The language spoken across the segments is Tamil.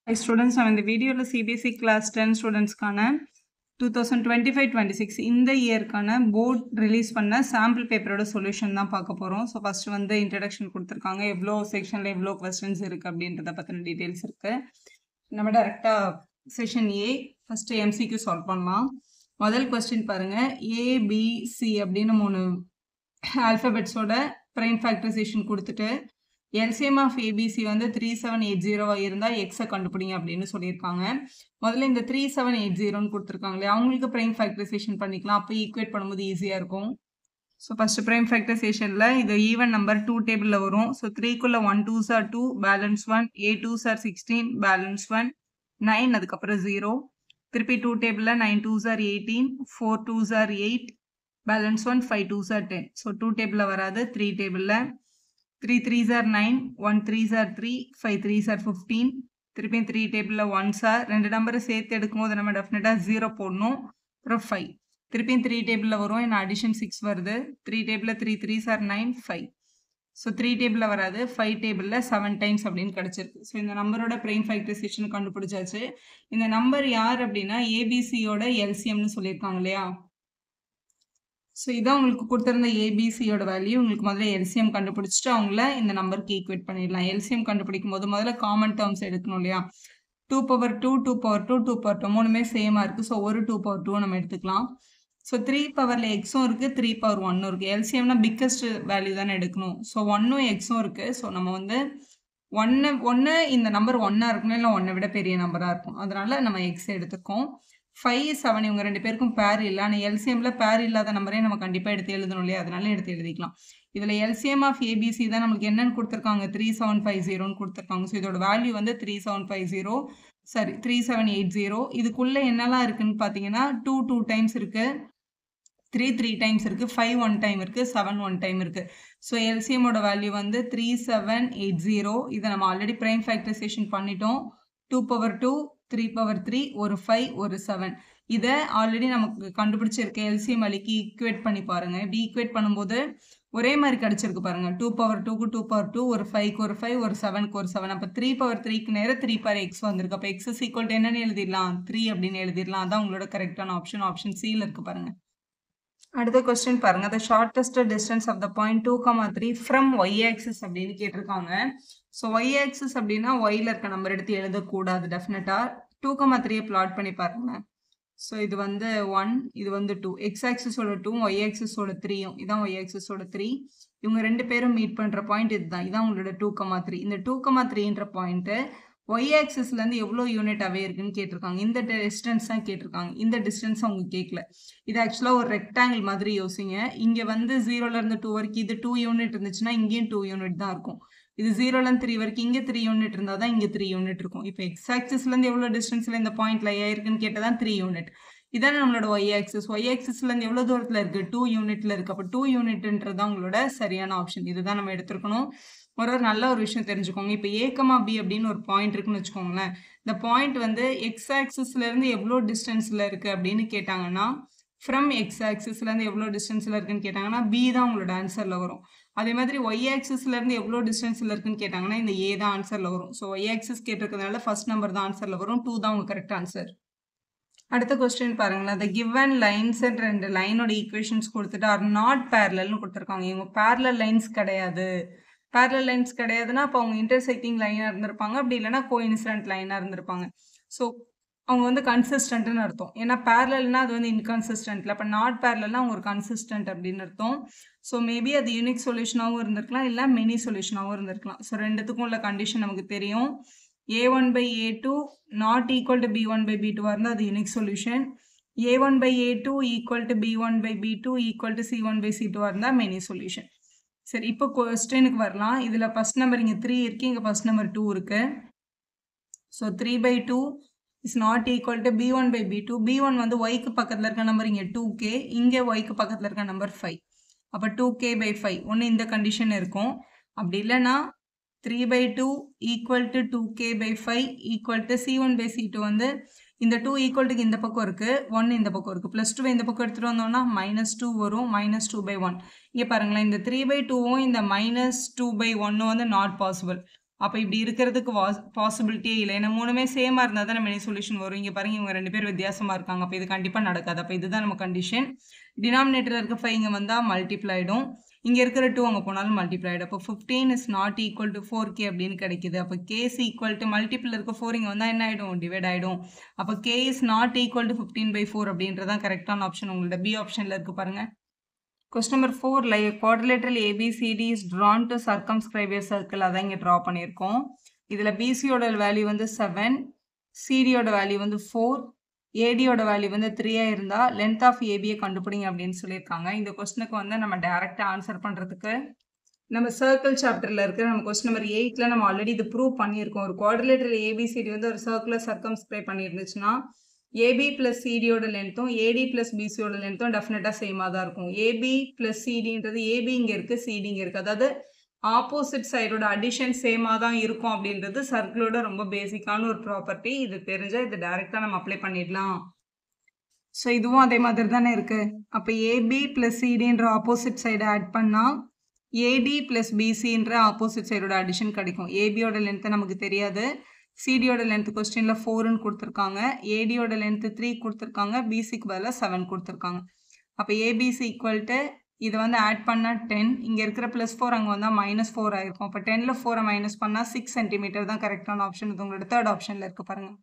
Hi students, நான் இந்த வீடியோவில் சிபிஎஸ்சி கிளாஸ் 10 ஸ்டூடெண்ட்ஸ்க்கான 2025-26 இந்த இயர்க்கான போர்ட் ரிலீஸ் பண்ண சாம்பிள் பேப்பரோட சொல்யூஷன் தான் பார்க்க போகிறோம். ஸோ ஃபஸ்ட்டு வந்து இன்ட்ரடக்ஷன் கொடுத்துருக்காங்க, எவ்வளோ செக்ஷனில் எவ்வளோ கொஸ்டின்ஸ் இருக்குது அப்படின்றத பற்றின டீட்டெயில்ஸ் இருக்குது. நம்ம டேரெக்டாக செஷன் ஏ ஃபஸ்ட்டு எம்சிக்யூ சால்வ் பண்ணலாம். முதல் கொஸ்டின் பாருங்கள், ஏபிசி அப்படின்னு 3 ஆல்ஃபபெட்ஸோட ப்ரைம் ஃபேக்டரைசேஷன் கொடுத்துட்டு LCM of ABC வந்து 3780 இருந்தால் எக்ஸை கண்டுபிடிங்க அப்படின்னு சொல்லியிருக்காங்க. முதல்ல இந்த 3780ன்னு கொடுத்துருக்காங்களே, அவங்களுக்கு ப்ரைம் ஃபேக்டரைசேஷன் பண்ணிக்கலாம். அப்போ ஈக்குவேட் பண்ணும்போது ஈஸியாக இருக்கும். ஸோ ஃபஸ்ட்டு ப்ரைம் ஃபேக்டரைசேஷனில் இது ஈவன் நம்பர் 2 டேபிளில் வரும். ஸோ 3க்குள்ளே 1 2s are 2 balance 1, A2s are 16 balance 1, 9 அதுக்கப்புறம் 0. திருப்பி 2 டேபிளில் 9 2s are 18, 4 2s are 8 balance 1, 5 2s are 10. So 2 டேபிளில் வராது. 3 டேபிளில் 3 3s are 9, 1 3s are 3, 5 3s are 15. திருப்பி 3 டேபிளில் 1s are 2 நம்பரை சேர்த்து எடுக்கும்போது நம்ம டெஃபினட்டாக 0 போடணும். அப்புறம் 5. திருப்பி 3 டேபிளில் வரும், ஏன்னா அடிஷன் 6 வருது. 3 டேபிளில் 3 3s are 9, 5. ஸோ 3 டேபிளில் வராது. 5 டேபிளில் 7 டைம்ஸ் அப்படின்னு கிடச்சிருக்கு. ஸோ இந்த நம்பரோட ப்ரைம் ஃபேக்டரைசேஷன் கண்டுபிடிச்சாச்சு. இந்த நம்பர் யார் அப்படின்னா ஏபிசியோட எல்சிஎம்னு சொல்லியிருக்காங்க இல்லையா. ஸோ இதான் உங்களுக்கு கொடுத்துருந்த ஏபிசியோட வேல்யூ. உங்களுக்கு முதல்ல எல்சிஎம் கண்டுபிடிச்சிட்டு அவங்கள இந்த நம்பருக்கு ஈக்குவேட் பண்ணிடலாம். எல்சிஎம் கண்டுபிடிக்கும் போது முதல்ல காமன் டேர்ம்ஸ் எடுக்கணும் இல்லையா. 2 பவர் 2, 2 பவர் 2, 2 பவர் 2 மூணுமே சேமாக இருக்குது. ஸோ ஒரு 2 பவர் 2 நம்ம எடுத்துக்கலாம். ஸோ 3 பவரில் எக்ஸும் இருக்குது, 3 பவர் 1 இருக்குது. எல்சிஎம்னா பிக்கஸ்ட் வேல்யூ தானே எடுக்கணும். ஸோ 1ம் எக்ஸும் இருக்குது. ஸோ நம்ம வந்து ஒன்று இந்த நம்பர் 1ஆக இருக்கணும், இல்லை 1 விட பெரிய நம்பராக இருக்கும். அதனால நம்ம எக்ஸ் எடுத்துக்கோம். 5 7 இவங்க 2 பேருக்கும் பேர் இல்லை. ஆனால் எல்சிஎம்ல பேர் இல்லாத நம்பரே நம்ம கண்டிப்பாக எடுத்து எழுதணும் இல்லையா, அதனால எடுத்து எழுதிக்கலாம். இதில் எல்சிஎம் ஆஃப் ஏபிசி தான் நம்மளுக்கு என்னன்னு கொடுத்துருக்காங்க, 3750ன்னு கொடுத்துருக்காங்க. ஸோ இதோட வேல்யூ வந்து 3750, சரி 3780. இதுக்குள்ளே என்னெல்லாம் இருக்குன்னு பார்த்தீங்கன்னா 2 2 டைம்ஸ் இருக்குது, 3 3 டைம்ஸ் இருக்குது, 5 1 டைம் இருக்குது, 7 1 டைம் இருக்குது. ஸோ எல்சிஎம்மோட வேல்யூ வந்து 3780. இதை நம்ம ஆல்ரெடி ப்ரைம் ஃபேக்டரைசேஷன் பண்ணிட்டோம். 2 பவர் 2, 3 பவர் 3, ஒரு 5 ஒரு 7. இதை ஆல்ரெடி நமக்கு கண்டுபிடிச்சிருக்க எல்சிஎம் அலிக்கு ஈக்குவேட் பண்ணி பாருங்க. இப்படி ஈக்குவேட் பண்ணும்போது ஒரே மாதிரி கிடைச்சிருக்கு பாருங்க. 2 பவர் 2க்கு 2 பவர் 2, ஒரு 5க்கு ஒரு 5, ஒரு 7க்கு ஒரு 7. அப்போ 3 பவர் 3க்கு நேரம் 3 பவர் எக்ஸ் வந்திருக்கு. அப்போ எக்ஸ் ஈக்குவல் டு என்னன்னு எழுதிடலாம், 3 அப்படின்னு எழுதிடலாம். அதான் உங்களோட கரெக்டான ஆப்ஷன். ஆப்ஷன் சியில் இருக்கு பாருங்க. அடுத்த கொஸ்டின் பாருங்க, the shortest distance of the point 2,3 from y axis அப்படின்னு கேட்டிருக்காங்க. ஸோ y axis அப்படின்னா yல இருக்க நம்பர் எடுத்து எழுதக்கூடாது டெஃபினட்டா. 2,3 பிளாட் பண்ணி பாருங்க. ஸோ இது வந்து 1, இது வந்து 2. எக்ஸ் ஆக்சிஸோட 2, y ஆக்சிஸோட 3யும். இதான் y ஆக்சிஸோட 3. இவங்க 2 பேரும் மீட் பண்ணுற பாயிண்ட் இதுதான். இதான் உங்களோட 2,3. இந்த 2,3ன்ற பாயிண்ட்டு y ஆக்சிஸ்லேருந்து எவ்வளோ யூனிட் அவே இருக்குன்னு கேட்டிருக்காங்க. இந்த டிஸ்டன்ஸ் தான் கேட்டிருக்காங்க. இந்த டிஸ்டன்ஸ் அவங்க கேட்கல. இது ஆக்சுவலாக ஒரு ரெக்டாங்கிள் மாதிரி யோசிங்க. இங்கே வந்து 0லேருந்து 2 வரைக்கும் இது 2 யூனிட் இருந்துச்சுன்னா இங்கேயும் 2 யூனிட் தான் இருக்கும். இது 0லேருந்து 3 வரைக்கும் இங்கே 3 யூனிட் இருந்தால் தான் இங்கே 3 யூனிட் இருக்கும். இப்போ எக்ஸ் ஆக்சிஸ்லேருந்து எவ்வளோ டிஸ்டன்ஸில் இந்த பாயிண்ட்ல இருக்குன்னு கேட்டால் தான் 3 யூனிட். இதான நம்மளோட ஒய் ஆக்சிஸ். ஒய் ஆக்சிஸ்லேருந்து எவ்வளோ தூரத்தில் இருக்குது, 2 யூனிட்ல இருக்குது. அப்போ 2 யூனிட்ன்றது தான் உங்களோட சரியான ஆப்ஷன். இதுதான் நம்ம எடுத்துருக்கணும். ஒரு நல்ல ஒரு விஷயம் தெரிஞ்சுக்கோங்க. இப்போ ஏ, பி அப்படின்னு ஒரு பாயிண்ட் இருக்குன்னு வச்சுக்கோங்களேன். இந்த பாயிண்ட் வந்து எக்ஸ் ஆக்சிஸ்லேருந்து எவ்வளோ டிஸ்டன்ஸில் இருக்குது அப்படின்னு கேட்டாங்கன்னா, ஃப்ரம் எக்ஸ் ஆக்சிஸ்லேருந்து எவ்வளோ டிஸ்டன்ஸில் இருக்குன்னு கேட்டாங்கன்னா பி தான் உங்களோட ஆன்சரில் வரும். அதே மாதிரி ஒய் ஆக்சிஸ்லேருந்து எவ்வளோ டிஸ்டன்ஸில் இருக்குன்னு கேட்டாங்கன்னா இந்த ஏ தான் ஆன்சரில் வரும். ஸோ ஒய் ஆக்சிஸ் கேட்டிருக்கிறதுனால ஃபர்ஸ்ட் நம்பர் தான் ஆன்சரில் வரும். 2 தான் உங்கள் கரெக்ட் ஆன்சர். அடுத்த கொஸ்டின் பாருங்களேன், the given lines and 2 லைனோட ஈக்குவேஷன்ஸ் கொடுத்துட்டு ஆர் நாட் பேரலல்னு கொடுத்துருக்காங்க. இவங்க பேரலல் லைன்ஸ் கிடையாது. பேரலல் லைன்ஸ் கிடையாதுன்னா அப்போ அவங்க இன்டர்செக்டிங் லைனாக இருந்திருப்பாங்க, அப்படி இல்லைன்னா கோஇன்சிடென்ட் லைனாக இருந்திருப்பாங்க. ஸோ அவங்க வந்து கன்சிஸ்டன்ட்னு அர்த்தம். ஏன்னா பேரலல்னா அது வந்து இன்கன்சிஸ்டன்ட்ல, அப்போ நாட் பேரலல்னா அவங்க ஒரு கன்சிஸ்டன்ட் அப்படின்னு அர்த்தம். ஸோ மேபி அது யூனிக் சொல்யூஷனாகவும் இருந்திருக்கலாம், இல்லை மெனி சொல்யூஷனாகவும் இருந்திருக்கலாம். ஸோ ரெண்டுத்துக்கும் உள்ள கண்டிஷன் நமக்கு தெரியும். a1/a2 not equal to b1/b2 இருந்தால் அது unique solution. a1/a2 equal to b1/b2 equal to c1/c2 இருந்தால் மெனி சொல்யூஷன். சரி, இப்போ கொஸ்டினுக்கு வரலாம். இதில் ஃபர்ஸ்ட் நம்பர் இங்கே 3 இருக்குது, இங்கே ஃபர்ஸ்ட் நம்பர் 2 இருக்குது. So 3/2 is not equal to b1/b2. b1 வந்து ஒய்க்கு பக்கத்தில் இருக்க நம்பர் இங்கே 2k, இங்கே ஒய்க்கு பக்கத்தில் இருக்க நம்பர் 5. அப்போ 2k/5 ஒன்று இந்த கண்டிஷன் இருக்கும். அப்படி இல்லைன்னா 3/2 equal to 2k/5 equal to c1/c2 வந்து இந்த 2 ஈக்குவல் டுக்கு இந்த பக்கம் இருக்குது, 1 இந்த பக்கம் இருக்குது. +2 இந்த பக்கம் எடுத்துகிட்டு வந்தோம்னா -2 வரும், -2/1. இங்கே பாருங்களேன், இந்த 3/2வும் இந்த -2/1 வந்து நாட் பாசிபிள். அப்போ இப்படி இருக்கிறதுக்கு பாசிபிலிட்டியே இல்லை. ஏன்னா 3மே சேமாக இருந்தால் தான் நம்ம என்ன சொல்யூஷன் வரும். இங்கே பாருங்க இவங்க 2 பேர் வித்தியாசமாக இருக்காங்க. அப்போ இது கண்டிப்பாக நடக்காது. அப்போ இதுதான் நம்ம கண்டிஷன். டினாமினேட்டரில் இருக்க 5 இங்கே வந்தால் மல்டிப்ளை ஆகிடும். இங்கே இருக்கிற 2 அங்கே போனாலும் மல்டிப்ளை ஆகிடும். அப்போ 15 is not equal to 4k அப்படின்னு கிடைக்குது. அப்போ k is equal to multiple இருக்க 4 இங்கே வந்தால் என்ன ஆகிடும், டிவைட் ஆகிடும். அப்போ k is not equal to 15/4 அப்படின்றதான் கரெக்டான ஆப்ஷன். உங்களோட பி ஆப்ஷனில் இருக்குது பாருங்கள். Question number 4, like a quadrilateral ABCD is drawn to circumscribe a circle. அதான் இங்கே ட்ரா பண்ணியிருக்கோம். இதில் BCயோட வேல்யூ வந்து 7, CDயோட வேல்யூ வந்து 4, ADயோட வேல்யூ வந்து 3 இருந்தால் லென்த் ஆஃப் ஏபியை கண்டுபிடிங்க அப்படின்னு சொல்லியிருக்காங்க. இந்த கொஸ்டினுக்கு வந்து நம்ம டைரெக்டாக ஆன்சர் பண்ணுறதுக்கு நம்ம சர்க்கிள் சாப்டரில் இருக்கிற நம்ம கொஸ்டின் நம்பர் 8ல் நம்ம ஆல்ரெடி இது ப்ரூவ் பண்ணியிருக்கோம். ஒரு குவாட்ரிலேட்டரல் ஏபிசிடி வந்து ஒரு சர்க்கிளை சர்க்கம்ஸ்கிரைப் பண்ணியிருந்துச்சுன்னா ஏபி ப்ளஸ் சிடியோட லென்த்தும் ஏடி ப்ளஸ் பிசியோட லென்த்தும் டெஃபினட்டாக சேமாக தான் இருக்கும். ஏபி ப்ளஸ் சிடின்றது ஏபி இங்கே இருக்குது, சிடி இங்கே இருக்குது. அதாவது ஆப்போசிட் சைடோட அடிஷன் சேமாக தான் இருக்கும் அப்படின்றது சர்க்கிளோட ரொம்ப பேசிக்கான ஒரு ப்ராப்பர்ட்டி. இது தெரிஞ்சால் இது டைரெக்டாக நம்ம அப்ளை பண்ணிடலாம். ஸோ இதுவும் அதே மாதிரி தானே இருக்குது. அப்போ ஏபி ப்ளஸ் சிடின்ற ஆப்போசிட் சைடை ஆட் பண்ணால் ஏடி ப்ளஸ் பிசின்ற ஆப்போசிட் சைடோட அடிஷன் கிடைக்கும். ஏபியோட லென்த்து நமக்கு தெரியாது, சிடியோட லென்த் கொஸ்டினில் 4ன்னு கொடுத்துருக்காங்க, ஏடியோட லென்த்து 3 கொடுத்துருக்காங்க, பிசிக்கு பதிலாக 7 கொடுத்துருக்காங்க. அப்போ ஏபிசி ஈக்குவல் டு இதை வந்து ஆட் பண்ணால் 10, இங்கே இருக்கிற +4 அங்கே வந்தால் -4 ஆகிருக்கும். அப்போ 10ல் 4 மைனஸ் பண்ணால் 6 சென்டிமீட்டர் தான் கரெக்டான ஆப்ஷன். இது உங்களோட தேர்ட் ஆப்ஷனில் இருக்குது பாருங்கள்.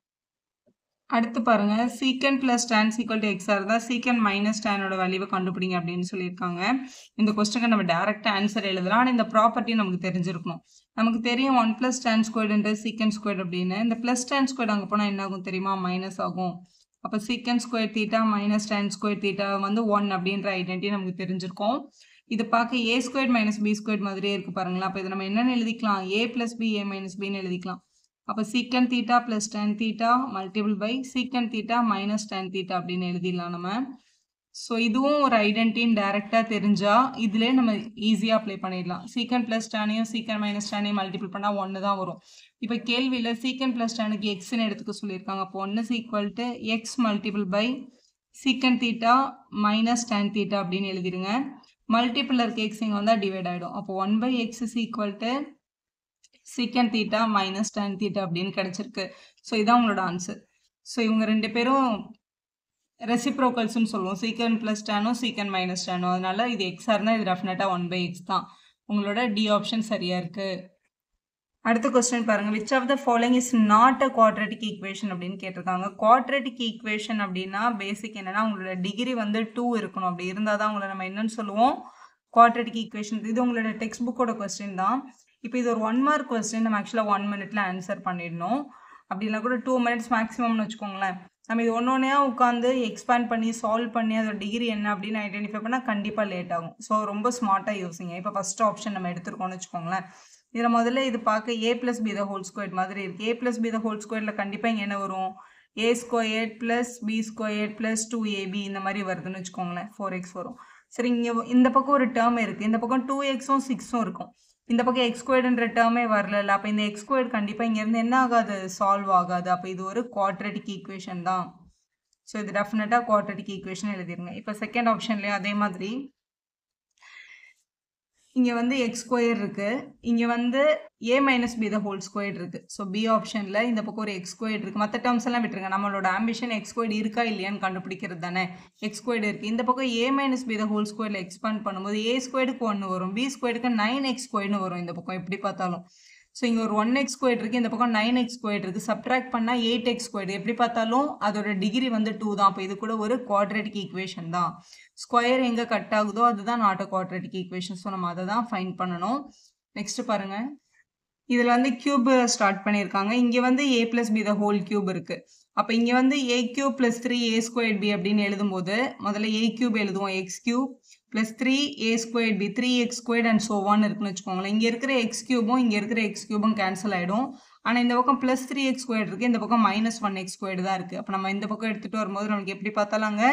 அடுத்து பாருங்கள், சீக்கன் ப்ளஸ் டேன் ஈக்குவல் டு எக்ஸாக இருந்தால் சீக்கன் மைனஸ் டேனோட வேல்யூவை கண்டுபிடிங்க அப்படின்னு சொல்லியிருக்காங்க. இந்த கொஸ்டினுக்கு நம்ம டேரெக்டாக ஆன்சர் எழுதலாம். ஆனால் இந்த ப்ராப்பர்ட்டி நமக்கு தெரிஞ்சிருக்கணும். நமக்கு தெரியும் 1 + tan ஸ்கொயர்டுன்றது சீக்கன் ஸ்கொயர்டு அப்படின்னு. இந்த ப்ளஸ் tan ஸ்கொயர்டு அங்கே போனால் என்ன ஆகும் தெரியுமா, மைனஸ் ஆகும். அப்போ சீக்கன் square theta minus tan square theta வந்து 1 அப்படின்ற ஐடென்டிட்டி நமக்கு தெரிஞ்சிருக்கும். இது பார்க்க a square minus b square மாதிரியே இருக்குது பாருங்களா. அப்போ இதை நம்ம என்னென்னு எழுதிக்கலாம், a + b a - bன்னு எழுதிக்கலாம். அப்போ secant theta plus tan theta multiple by secant theta minus tan theta அப்படின்னு எழுதிடலாம் நம்ம. ஸோ இதுவும் ஒரு ஐடென்டிட்டின்னு டேரெக்டாக தெரிஞ்சால் இதிலே நம்ம ஈஸியாக அப்ளை பண்ணிடலாம். சீக்கன் ப்ளஸ் டேனையும் சீக்கன் மைனஸ் டேனையும் மல்டிபிள் பண்ணால் 1 தான் வரும். இப்போ கேள்வியில் சீக்கன் ப்ளஸ் டேனுக்கு எக்ஸ்ன்னு எடுத்துக்க சொல்லியிருக்காங்க. அப்போ 1 is equal to x multiple by secant theta minus tan theta அப்படின்னு எழுதிடுங்க. மல்டிபிள் இருக்க எக்ஸ் இங்கே வந்தால் டிவைட் ஆகிடும். அப்போ 1/x இஸ் ஈக்குவல் டு சீக்கன் தீட்டா மைனஸ் tan தீட்டா அப்படின்னு கிடச்சிருக்கு. ஸோ இதான் உங்களோட ஆன்சர். ஸோ இவங்க 2 பேரும் ரெசிப்ரோக்கல்ஸ்னு சொல்லுவோம், சீக்கன் ப்ளஸ் டேனோ சீக்கன் மைனஸ் டேனோ. அதனால இது எக்ஸாக இருந்தால் இது டெஃபினட்டாக 1/x தான். உங்களோட டி ஆப்ஷன் சரியாக இருக்குது. அடுத்த கொஸ்டின் பாருங்கள், which of the following is not a quadratic equation அப்படின்னு கேட்டிருக்காங்க. குவாட்ரேட்டிக் ஈக்குவேஷன் அப்படின்னா பேசிக் என்னென்னா உங்களோட டிகிரி வந்து 2 இருக்கணும். அப்படி இருந்தால் தான் உங்களை நம்ம என்னன்னு சொல்லுவோம், குவாட்ரேட்டிக் ஈக்குவேஷன். இது உங்களோட டெக்ஸ்ட் புக்கோட கொஸ்டின் தான். இப்போ இது ஒரு 1 மார்க் கொஸ்டின். நம்ம ஆக்சுவலாக 1 மினிட்ல ஆன்சர் பண்ணிடணும். அப்படின்னா கூட 2 மினிட்ஸ் மேக்ஸிமம்னு வச்சுக்கோங்களேன். நம்ம இது ஒன்றொன்னையா உட்காந்து எக்ஸ்பேண்ட் பண்ணி சால்வ் பண்ணி அதோட டிகிரி என்ன அப்படின்னு ஐடென்டிஃபை பண்ணால் கண்டிப்பாக லேட் ஆகும். ஸோ ரொம்ப ஸ்மார்ட்டாக யோசிங்க. இப்போ ஃபஸ்ட் ஆப்ஷன் நம்ம எடுத்துருக்கோம்னு வச்சுக்கோங்களேன். இதில் முதல்ல இது பார்க்க a + b the whole square மாதிரி இருக்குது. a + b த ஹோல் ஸ்கொயரில் கண்டிப்பாக இங்கே என்ன வரும், a² + b² + 2ab இந்த மாதிரி வருதுன்னு வச்சுக்கோங்களேன். 4x வரும். சரி, இங்கே இந்த பக்கம் ஒரு டேர்ம் இருக்குது, இந்த பக்கம் 2xம் 6ம் இருக்கும். இந்த பக்கம் x² டேர்மே வரல. அப்போ இந்த x² கண்டிப்பாக இங்கேருந்து என்ன ஆகாது, சால்வ் ஆகாது. அப்போ இது ஒரு குவாட்ரேட்டிக் ஈக்குவேஷன் தான். ஸோ இது டெஃபினட்டாக குவாட்ரேட்டிக் ஈக்குவேஷன் எழுதிருங்க. இப்போ செகண்ட் ஆப்ஷன்லேயும் அதே மாதிரி இங்கே வந்து x² இருக்குது, இங்கே வந்து a - b the whole square இருக்குது. ஸோ பி ஆப்ஷனில் இந்த பக்கம் ஒரு x² இருக்குது. மற்ற டேர்ம்ஸ் எல்லாம் விட்டுருங்க. நம்மளோட ஆம்பிஷன் x² இருக்கா இல்லையான்னு கண்டுபிடிக்கிறது தானே. x² இருக்குது. இந்த பக்கம் a - b த ஹோல் ஸ்கொயரில் எக்ஸ்பேண்ட் பண்ணும்போது a²க்கு 1 வரும், b²க்கு 9x² வரும். இந்த பக்கம் எப்படி பார்த்தாலும். ஸோ இங்கே ஒரு 1x² இருக்குது, இந்த பக்கம் 9x² இருக்குது. சப்ட்ராக்ட் பண்ணால் 8x². எப்படி பார்த்தாலும் அதோட டிகிரி வந்து 2 தான். அப்போ இது கூட ஒரு குவாட்ரேட்டிக் ஈக்குவேஷன் தான். ஸ்கொயர் எங்கே கட் ஆகுதோ அதுதான் not a quadratic equation. So நம்ம அதை தான் ஃபைண்ட் பண்ணணும். நெக்ஸ்ட் பாருங்கள், இதில் வந்து கியூப் ஸ்டார்ட் பண்ணியிருக்காங்க. இங்கே வந்து a + b the whole cube இருக்குது. அப்போ இங்கே வந்து a³ + 3a² b அப்படின்னு எழுதும்போது முதல்ல a³ எழுதுவோம், x³ + 3a²b 3x² and so one இருக்குன்னு வச்சுக்கோங்களேன். இங்கே இருக்கிற x³ இங்கே இருக்கிற x³ கேன்சல் ஆகிடும். ஆனால் இந்த பக்கம் +3x² இருக்குது, இந்த பக்கம் -1x² தான் இருக்குது. அப்போ நம்ம இந்த பக்கம் எடுத்துகிட்டு வரும்போது நமக்கு எப்படி பார்த்தாலும் அங்கே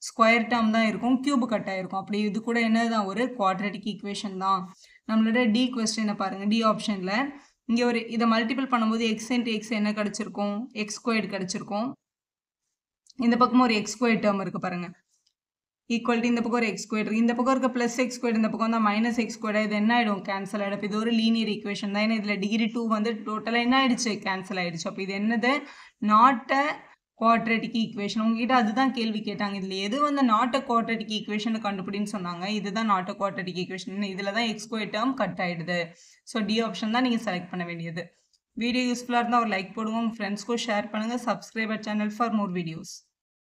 ஸ்கொயர் டேர்ம் தான் இருக்கும், கியூப் கட் ஆகிருக்கும். அப்படி இது கூட என்னதான் ஒரு குவாட்ரேட்டிக் ஈக்குவேஷன் தான். நம்மளோட டி கொஸ்டினை பாருங்கள். டி ஆப்ஷனில் இங்கே ஒரு இதை மல்டிபிள் பண்ணும்போது x × x என்ன கிடச்சிருக்கும், x² கிடச்சிருக்கும். இந்த பக்கமும் ஒரு x² டேர்ம் இருக்குது பாருங்கள். ஈக்குவல் இந்த பக்கம் ஒரு எக்ஸ் ஸ்கொயர் இந்த பக்கம் இருக்க ப்ளஸ் எக்ஸ் ஸ்கொயர் இந்த பக்கம் தான் மைனஸ் எக்ஸ் ஸ்கொயர் இது என்ன ஆகிடும் கேன்சல் ஆகிடும். இது ஒரு லீனியர் ஈக்குவேஷன் தான். ஏன்னா இதில் டிகிரி 2 வந்து டோட்டலாக என்ன ஆயிடுச்சு கேன்சல் ஆகிடுச்சு. அப்போ இது என்னது நாட் அ குவாட்ரேட்டிக் ஈக்குவேஷன். உங்ககிட்ட அதுதான் கேள்வி கேட்டாங்க. இதில் எது வந்து நாட் அ குவாட்ரேட்டிக் ஈக்குவேஷன் கண்டுபிடின்னு சொன்னாங்க. இதுதான் நாட் அ குவாட்ரேட்டிக் ஈக்குவேஷன். இதில் தான் எக்ஸ் ஸ்கொயர் டேர்ம் கட் ஆகிடுது. ஸோ டி ஆப்ஷன் தான் நீங்கள் செலக்ட் பண்ண வேண்டியது. வீடியோ யூஸ்ஃபுல்லாக இருந்தால் ஒரு லைக் போடுங்க, உங்கள் ஃப்ரெண்ட்ஸ்க்கும் ஷேர் பண்ணுங்கள். Subscriber channel for more videos.